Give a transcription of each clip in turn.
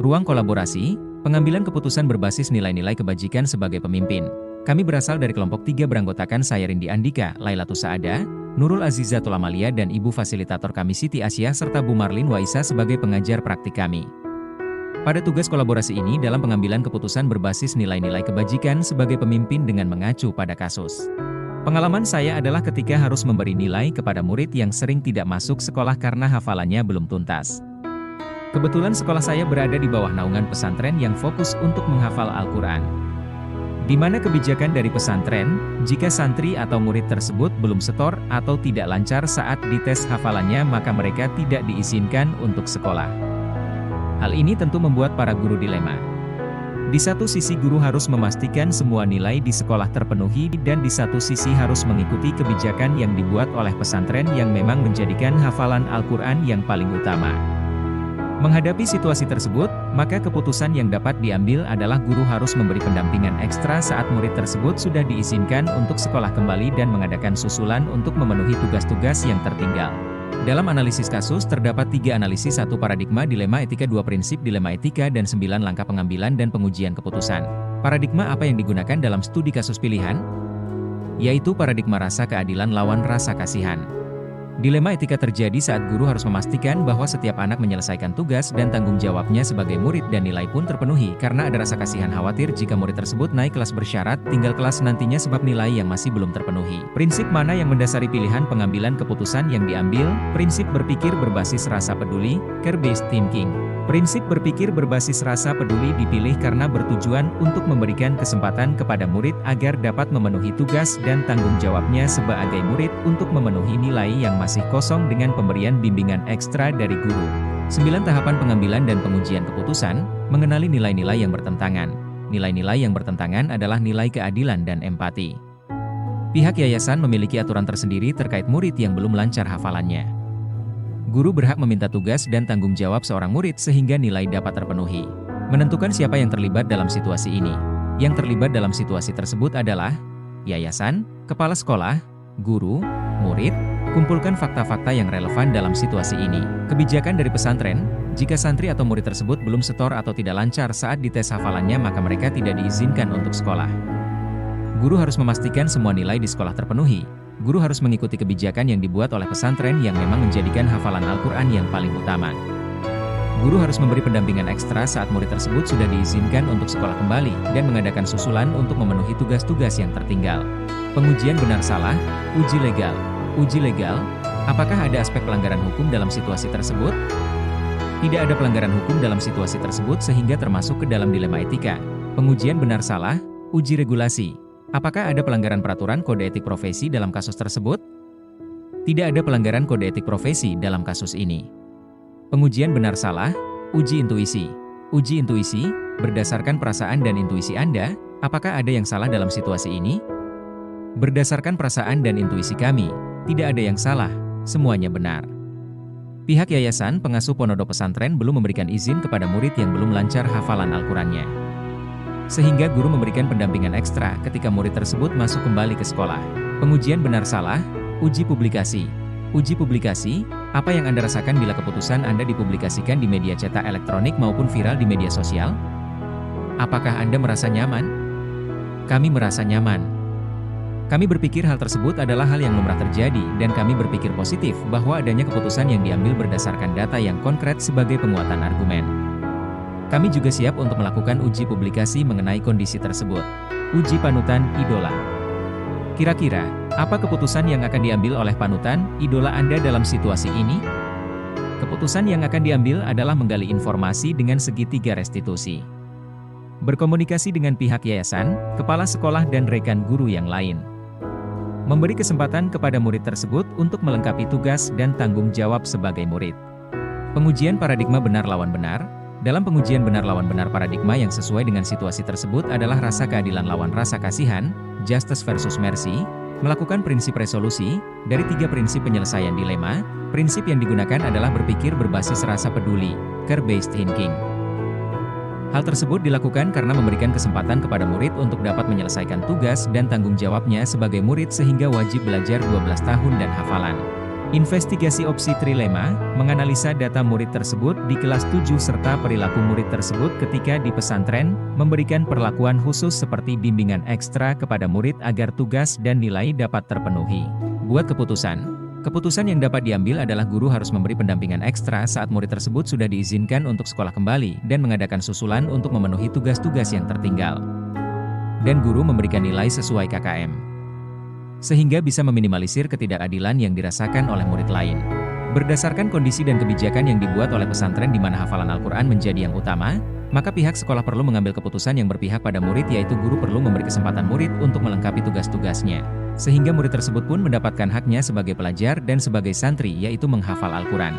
Ruang kolaborasi, pengambilan keputusan berbasis nilai-nilai kebajikan sebagai pemimpin. Kami berasal dari kelompok 3 beranggotakan saya Rindi Andika, Lailatus Saada, Nurul Azizatul Amalia dan Ibu Fasilitator kami Siti Asyah serta Bu Marlin Waisa sebagai pengajar praktik kami. Pada tugas kolaborasi ini dalam pengambilan keputusan berbasis nilai-nilai kebajikan sebagai pemimpin dengan mengacu pada kasus. Pengalaman saya adalah ketika harus memberi nilai kepada murid yang sering tidak masuk sekolah karena hafalannya belum tuntas. Kebetulan sekolah saya berada di bawah naungan pesantren yang fokus untuk menghafal Al-Quran. Di mana kebijakan dari pesantren, jika santri atau murid tersebut belum setor atau tidak lancar saat dites hafalannya maka mereka tidak diizinkan untuk sekolah. Hal ini tentu membuat para guru dilema. Di satu sisi guru harus memastikan semua nilai di sekolah terpenuhi dan di satu sisi harus mengikuti kebijakan yang dibuat oleh pesantren yang memang menjadikan hafalan Al-Quran yang paling utama. Menghadapi situasi tersebut, maka keputusan yang dapat diambil adalah guru harus memberi pendampingan ekstra saat murid tersebut sudah diizinkan untuk sekolah kembali dan mengadakan susulan untuk memenuhi tugas-tugas yang tertinggal. Dalam analisis kasus terdapat 3 analisis, 1 paradigma dilema etika, 2 prinsip dilema etika dan 9 langkah pengambilan dan pengujian keputusan. Paradigma apa yang digunakan dalam studi kasus pilihan? Yaitu paradigma rasa keadilan lawan rasa kasihan. Dilema etika terjadi saat guru harus memastikan bahwa setiap anak menyelesaikan tugas dan tanggung jawabnya sebagai murid dan nilai pun terpenuhi karena ada rasa kasihan khawatir jika murid tersebut naik kelas bersyarat tinggal kelas nantinya sebab nilai yang masih belum terpenuhi. Prinsip mana yang mendasari pilihan pengambilan keputusan yang diambil? Prinsip berpikir berbasis rasa peduli, care-based thinking. Prinsip berpikir berbasis rasa peduli dipilih karena bertujuan untuk memberikan kesempatan kepada murid agar dapat memenuhi tugas dan tanggung jawabnya sebagai murid untuk memenuhi nilai yang masih kosong dengan pemberian bimbingan ekstra dari guru. 9 tahapan pengambilan dan pengujian keputusan, mengenali nilai-nilai yang bertentangan. Nilai-nilai yang bertentangan adalah nilai keadilan dan empati. Pihak yayasan memiliki aturan tersendiri terkait murid yang belum lancar hafalannya. Guru berhak meminta tugas dan tanggung jawab seorang murid sehingga nilai dapat terpenuhi. Menentukan siapa yang terlibat dalam situasi ini. Yang terlibat dalam situasi tersebut adalah yayasan, kepala sekolah, guru, murid. Kumpulkan fakta-fakta yang relevan dalam situasi ini. Kebijakan dari pesantren, jika santri atau murid tersebut belum setor atau tidak lancar saat dites hafalannya maka mereka tidak diizinkan untuk sekolah. Guru harus memastikan semua nilai di sekolah terpenuhi. Guru harus mengikuti kebijakan yang dibuat oleh pesantren yang memang menjadikan hafalan Al-Quran yang paling utama. Guru harus memberi pendampingan ekstra saat murid tersebut sudah diizinkan untuk sekolah kembali dan mengadakan susulan untuk memenuhi tugas-tugas yang tertinggal. Pengujian benar salah, uji legal. Uji legal, apakah ada aspek pelanggaran hukum dalam situasi tersebut? Tidak ada pelanggaran hukum dalam situasi tersebut sehingga termasuk ke dalam dilema etika. Pengujian benar salah, uji regulasi. Apakah ada pelanggaran peraturan kode etik profesi dalam kasus tersebut? Tidak ada pelanggaran kode etik profesi dalam kasus ini. Pengujian benar salah, uji intuisi. Uji intuisi, berdasarkan perasaan dan intuisi Anda, apakah ada yang salah dalam situasi ini? Berdasarkan perasaan dan intuisi kami, tidak ada yang salah, semuanya benar. Pihak yayasan pengasuh pondok pesantren belum memberikan izin kepada murid yang belum lancar hafalan Al-Qurannya. Sehingga guru memberikan pendampingan ekstra ketika murid tersebut masuk kembali ke sekolah. Pengujian benar salah, uji publikasi. Uji publikasi, apa yang Anda rasakan bila keputusan Anda dipublikasikan di media cetak elektronik maupun viral di media sosial? Apakah Anda merasa nyaman? Kami merasa nyaman. Kami berpikir hal tersebut adalah hal yang lumrah terjadi dan kami berpikir positif bahwa adanya keputusan yang diambil berdasarkan data yang konkret sebagai penguatan argumen. Kami juga siap untuk melakukan uji publikasi mengenai kondisi tersebut. Uji panutan idola. Kira-kira, apa keputusan yang akan diambil oleh panutan idola Anda dalam situasi ini? Keputusan yang akan diambil adalah menggali informasi dengan segitiga restitusi. Berkomunikasi dengan pihak yayasan, kepala sekolah dan rekan guru yang lain. Memberi kesempatan kepada murid tersebut untuk melengkapi tugas dan tanggung jawab sebagai murid. Pengujian paradigma benar lawan benar. Dalam pengujian benar lawan benar paradigma yang sesuai dengan situasi tersebut adalah rasa keadilan lawan rasa kasihan, justice versus mercy, melakukan prinsip resolusi, dari 3 prinsip penyelesaian dilema, prinsip yang digunakan adalah berpikir berbasis rasa peduli, care-based thinking. Hal tersebut dilakukan karena memberikan kesempatan kepada murid untuk dapat menyelesaikan tugas dan tanggung jawabnya sebagai murid sehingga wajib belajar 12 tahun dan hafalan. Investigasi opsi trilema, menganalisa data murid tersebut di kelas 7 serta perilaku murid tersebut ketika di pesantren, memberikan perlakuan khusus seperti bimbingan ekstra kepada murid agar tugas dan nilai dapat terpenuhi. Buat keputusan. Keputusan yang dapat diambil adalah guru harus memberi pendampingan ekstra saat murid tersebut sudah diizinkan untuk sekolah kembali dan mengadakan susulan untuk memenuhi tugas-tugas yang tertinggal. Dan guru memberikan nilai sesuai KKM. Sehingga bisa meminimalisir ketidakadilan yang dirasakan oleh murid lain. Berdasarkan kondisi dan kebijakan yang dibuat oleh pesantren di mana hafalan Al-Quran menjadi yang utama, maka pihak sekolah perlu mengambil keputusan yang berpihak pada murid, yaitu guru perlu memberi kesempatan murid untuk melengkapi tugas-tugasnya. Sehingga murid tersebut pun mendapatkan haknya sebagai pelajar dan sebagai santri, yaitu menghafal Al-Quran.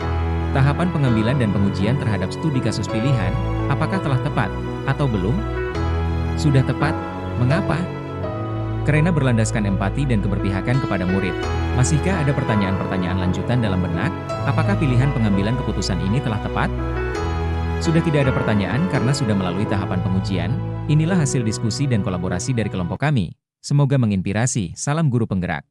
Tahapan pengambilan dan pengujian terhadap studi kasus pilihan, apakah telah tepat atau belum? Sudah tepat? Mengapa? Karena berlandaskan empati dan keberpihakan kepada murid. Masihkah ada pertanyaan-pertanyaan lanjutan dalam benak? Apakah pilihan pengambilan keputusan ini telah tepat? Sudah tidak ada pertanyaan karena sudah melalui tahapan pengujian. Inilah hasil diskusi dan kolaborasi dari kelompok kami. Semoga menginspirasi. Salam guru penggerak.